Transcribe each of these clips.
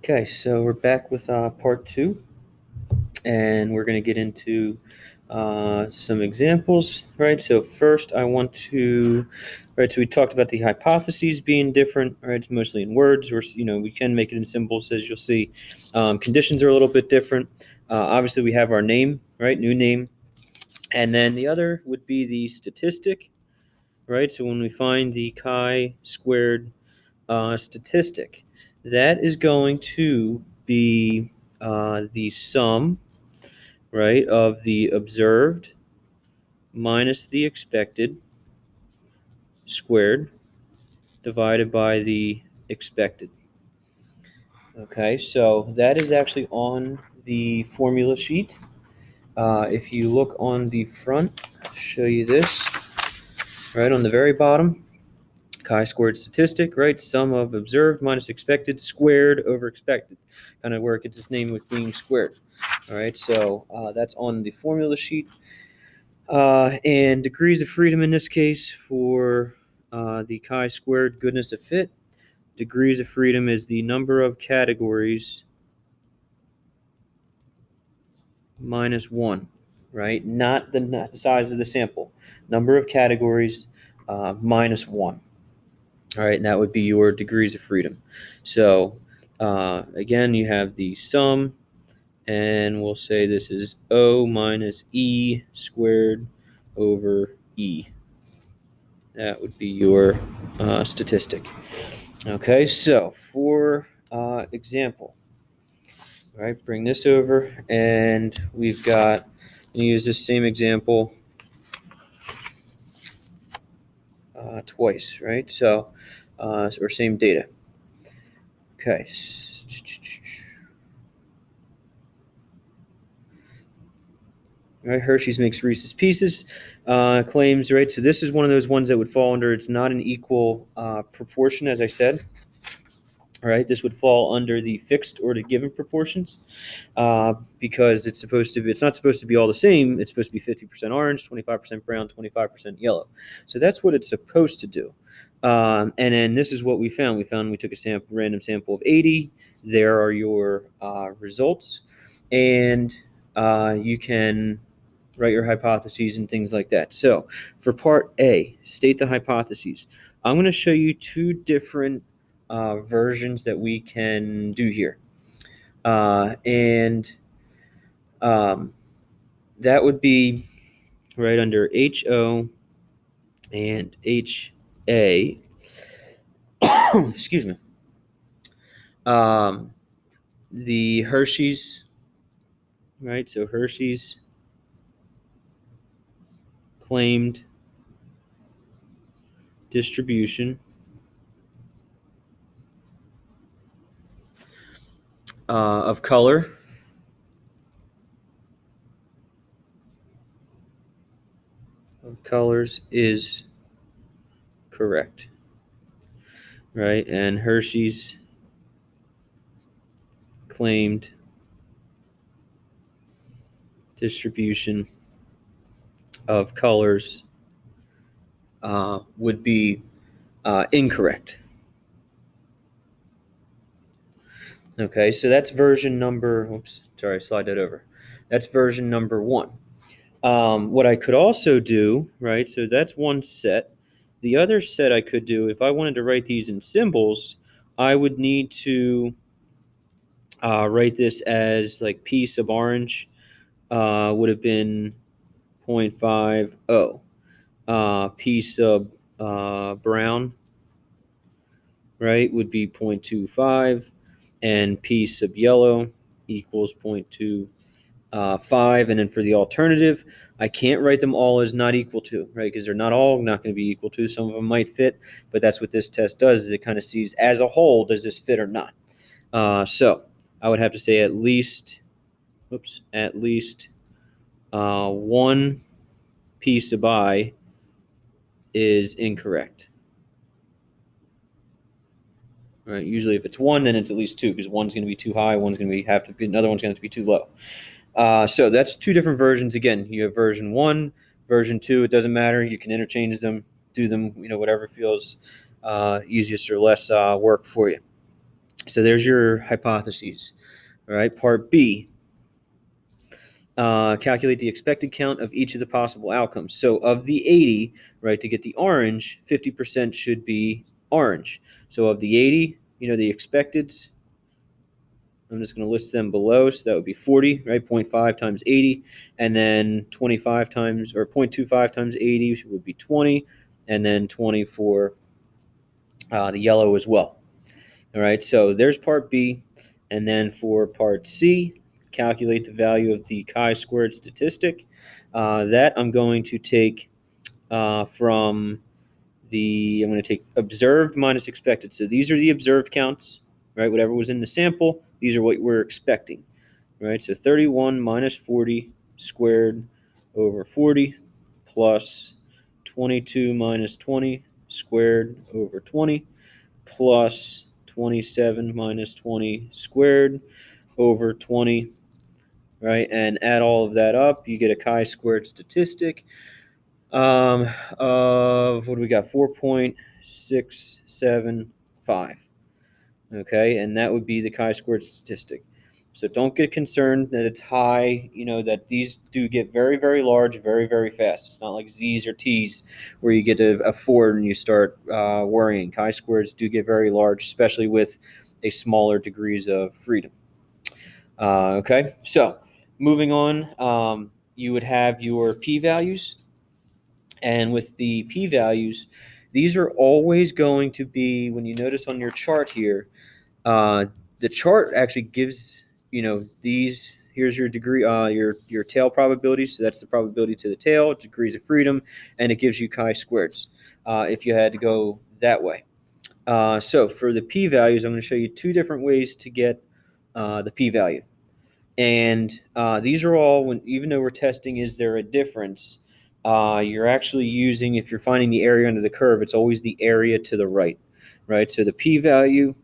Okay, so we're back with part two, and we're going to get into some examples, right? So first, I want to, right? So we talked about the hypotheses being different, right? It's mostly in words, or we can make it in symbols, as you'll see. Conditions are a little bit different. Obviously, we have our name, right? New name, and then the other would be the statistic, right? So when we find the chi-squared statistic, that is going to be the sum, right, of the observed minus the expected squared divided by the expected. Okay, so that is actually on the formula sheet. If you look on the front, I'll show you this, right on the very bottom. Chi-squared statistic, right? Sum of observed minus expected squared over expected. Kind of where it gets its name with being squared. All right, so that's on the formula sheet. And degrees of freedom in this case for the chi-squared goodness of fit. Degrees of freedom is the number of categories minus 1, right? Not the size of the sample. Number of categories minus 1. All right, and that would be your degrees of freedom. So again, you have the sum, and we'll say this is O minus E squared over E. That would be your statistic. Okay, so for example, all right, bring this over, and we've got, use this same example twice, right? So, or same data. Okay. Right, Hershey's makes Reese's Pieces. Claims, right? So this is one of those ones that would fall under. It's not an equal proportion, as I said. All right, this would fall under the fixed or the given proportions because it's supposed to be. It's not supposed to be all the same. It's supposed to be 50% orange, 25% brown, 25% yellow. So that's what it's supposed to do. And then this is what we found. We took a random sample of 80. There are your results, and you can write your hypotheses and things like that. So for part A, state the hypotheses. I'm going to show you two different versions that we can do here. And that would be right under HO and HA. Excuse me. The Hershey's, right? So Hershey's claimed distribution of color colors is correct, right? And Hershey's claimed distribution of colors would be incorrect. Okay, so that's version number, oops, sorry, slide that over. That's version number 1. What I could also do, right, so that's one set. The other set I could do, if I wanted to write these in symbols, I would need to write this as like P sub orange would have been 0.50. P sub brown, right, would be 0.25, and P sub yellow equals 0.25. And then for the alternative, I can't write them all as not equal to, right, because they're not all not going to be equal to. Some of them might fit, but that's what this test does, is it kind of sees as a whole, does this fit or not? So I would have to say at least one P sub I is incorrect. Right? Usually, if it's 1, then it's at least 2, because one's going to be too high, one's going to have to be, another one's going to be too low. So that's two different versions. Again, you have version 1, version 2. It doesn't matter. You can interchange them, do them, whatever feels easiest or less work for you. So there's your hypotheses. All right, part B. Calculate the expected count of each of the possible outcomes. So of the 80, right, to get the orange, 50% should be orange. So of the 80, the expecteds, I'm just going to list them below. So that would be 40, right? 0.5 times 80. And then 25 times, or 0.25 times 80 would be 20. And then 20 for the yellow as well. All right, so there's part B. And then for part C, calculate the value of the chi-squared statistic. That I'm going to take from I'm going to take observed minus expected. So these are the observed counts, right? Whatever was in the sample, these are what we're expecting, right? So 31 minus 40 squared over 40 plus 22 minus 20 squared over 20 plus 27 minus 20 squared over 20, right? And add all of that up, you get a chi-squared statistic of, what do we got? 4.675. Okay, and that would be the chi-squared statistic. So don't get concerned that it's high, that these do get very, very large, very, very fast. It's not like Z's or T's where you get to a 4 and you start worrying. Chi-squareds do get very large, especially with a smaller degrees of freedom. Okay, so moving on, you would have your p-values. And with the p-values, these are always going to be, when you notice on your chart here, uh, the chart actually gives, these, here's your degree, your tail probability. So that's the probability to the tail, degrees of freedom, and it gives you chi-squareds if you had to go that way. So for the p-values, I'm going to show you two different ways to get the p-value. And these are all, even though we're testing, is there a difference? You're actually using, if you're finding the area under the curve, it's always the area to the right, right? So the p-value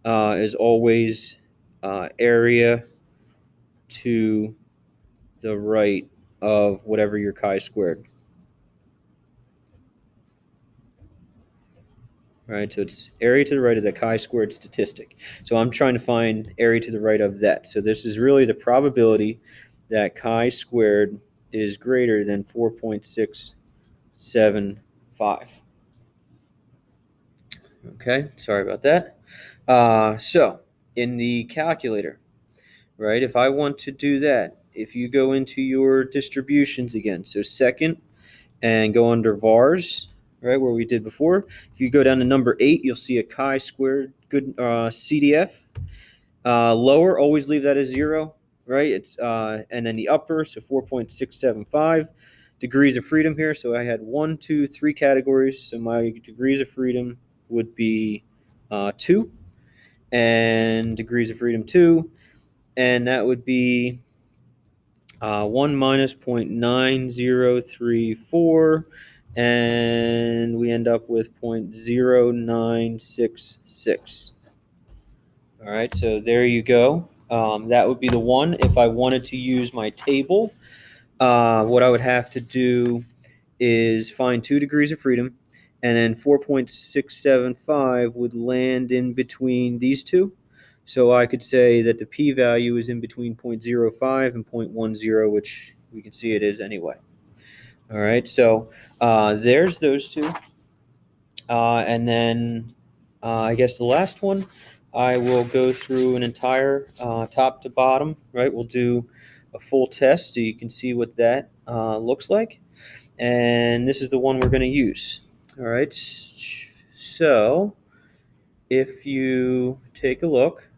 is always area to the right of whatever your chi-squared. Right, so it's area to the right of the chi-squared statistic. So I'm trying to find area to the right of that. So this is really the probability that chi-squared is greater than 4.675. Okay, sorry about that. So in the calculator, right, if I want to do that, if you go into your distributions again, so second, and go under vars, right, where we did before. If you go down to number 8, you'll see a chi-squared good CDF. Lower, always leave that as 0, right? It's and then the upper, so 4.675 degrees of freedom here. So I had 1, 2, 3 categories. So my degrees of freedom would be 2, and degrees of freedom 2, and that would be 1 minus 0.9034, and we end up with 0.0966. All right, so there you go. That would be the one. If I wanted to use my table, what I would have to do is find 2 degrees of freedom, and then 4.675 would land in between these two. So I could say that the p-value is in between 0.05 and 0.10, which we can see it is anyway. All right, so there's those two. And then I guess the last one, I will go through an entire top to bottom, right? We'll do a full test so you can see what that looks like. And this is the one we're going to use. All right, so if you take a look,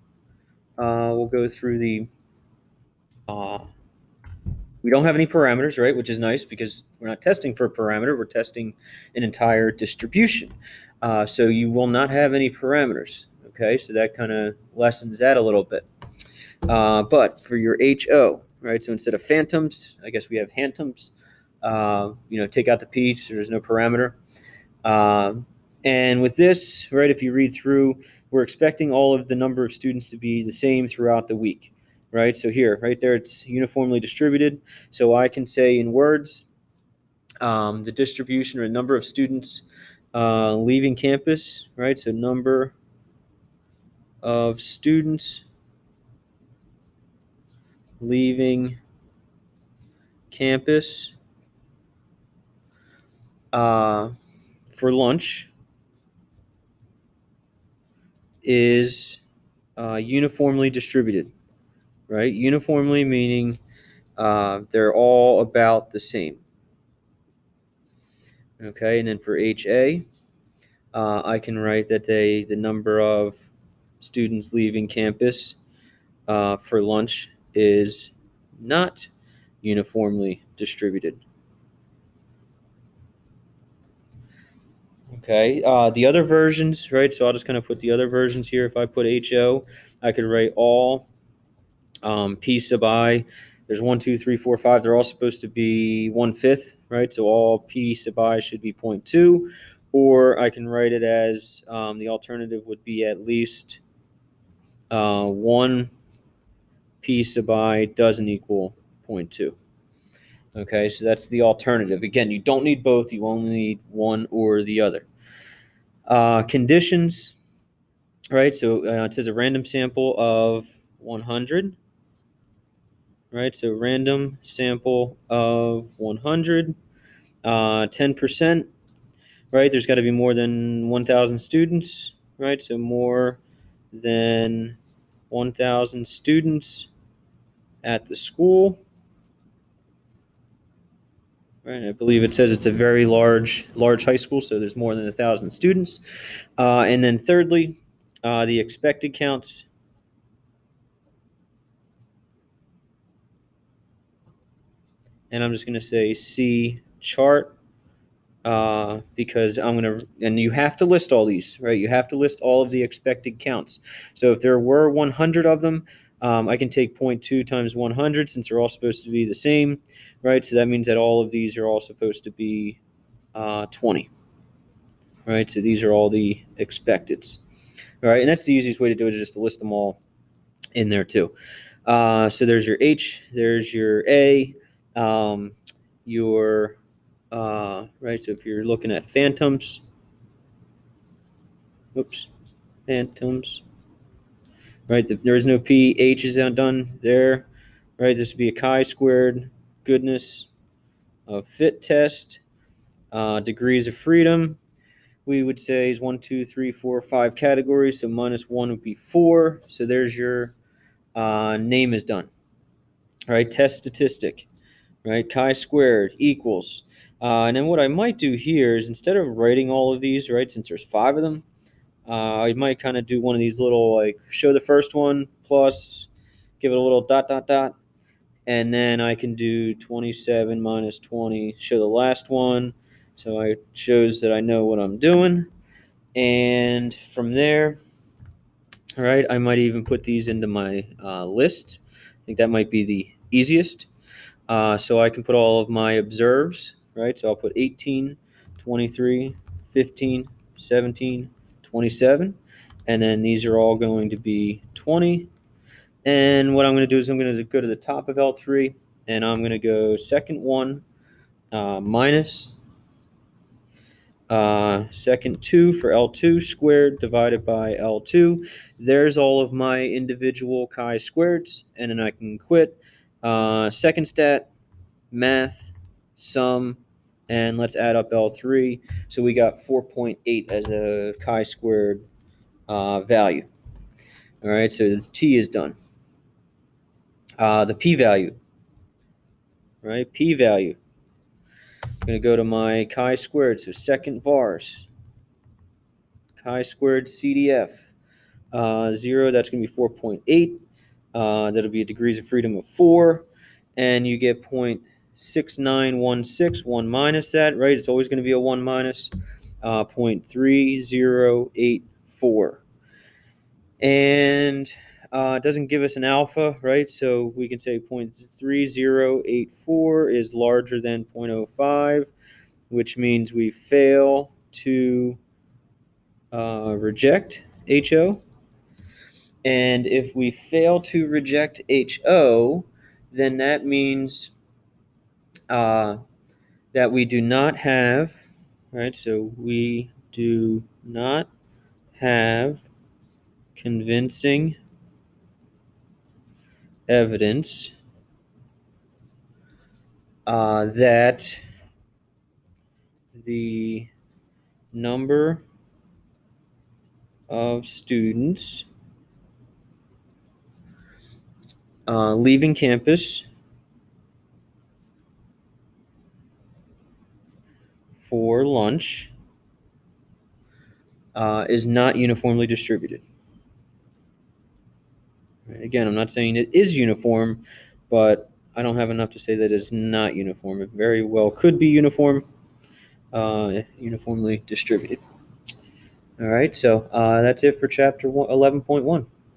we'll go through the, we don't have any parameters, right, which is nice because we're not testing for a parameter, we're testing an entire distribution. So you will not have any parameters, okay, so that kind of lessens that a little bit. But for your HO, right, so instead of phantoms, I guess we have hantoms, take out the P, so there's no parameter. And with this, right, if you read through, we're expecting all of the number of students to be the same throughout the week, right? So here, right there, it's uniformly distributed. So I can say in words, the distribution or number of students leaving campus, right? So number of students leaving campus for lunch is uniformly distributed, right? Uniformly meaning they're all about the same. Okay, and then for HA, I can write that the number of students leaving campus for lunch is not uniformly distributed. Okay, the other versions, right? So I'll just kind of put the other versions here. If I put HO, I could write all P sub I. There's 1, 2, 3, 4, 5. They're all supposed to be 1/5, right? So all P sub I should be 0.2. Or I can write it as the alternative would be at least 1 P sub I doesn't equal 0.2. Okay, so that's the alternative. Again, you don't need both. You only need one or the other. Conditions, right? So it says a random sample of 100, right? So random sample of 100, 10%, right? There's got to be more than 1,000 students, right? So more than 1,000 students at the school. Right, I believe it says it's a very large high school, so there's more than 1,000 students. And then thirdly, the expected counts. And I'm just going to say C chart because I'm going to, and you have to list all these, right? You have to list all of the expected counts. So if there were 100 of them, I can take 0.2 times 100 since they're all supposed to be the same, right? So that means that all of these are all supposed to be 20, right? So these are all the expecteds. All right, and that's the easiest way to do it, is just to list them all in there too. So there's your H, there's your A, your right. So if you're looking at phantoms, phantoms, right? There is no P. H is done there, right? This would be a chi-squared goodness of fit test. Degrees of freedom, we would say, is 1, 2, 3, 4, 5 categories. So -1 would be 4. So there's your name is done. All right, test statistic, right? Chi-squared equals. And then what I might do here is, instead of writing all of these, right, since there's 5 of them, I might kind of do one of these little, like, show the first one plus, give it a little dot, dot, dot. And then I can do 27 minus 20, show the last one. So it shows that I know what I'm doing. And from there, all right, I might even put these into my list. I think that might be the easiest. So I can put all of my observes, right? So I'll put 18, 23, 15, 17, 27. And then these are all going to be 20. And what I'm going to do is I'm going to go to the top of L3, and I'm going to go second one minus second 2 for L2 squared divided by L2. There's all of my individual chi-squareds, and then I can quit. Second stat, math, sum, and let's add up L3. So we got 4.8 as a chi-squared value. All right, so the T is done. The p-value, right? P-value. I'm going to go to my chi-squared, so second vars. Chi-squared CDF. 0, that's going to be 4.8. That'll be a degrees of freedom of 4. And you get 0.6916, 1 minus that, right? It's always going to be a 1 minus, 0.3084. And it doesn't give us an alpha, right? So we can say 0.3084 is larger than 0.05, which means we fail to reject HO. And if we fail to reject HO, then that means that we do not have, right? So we do not have convincing evidence that the number of students leaving campus for lunch is not uniformly distributed. Right, again, I'm not saying it is uniform, but I don't have enough to say that it's not uniform. It very well could be uniformly distributed. All right, so that's it for chapter 11.1.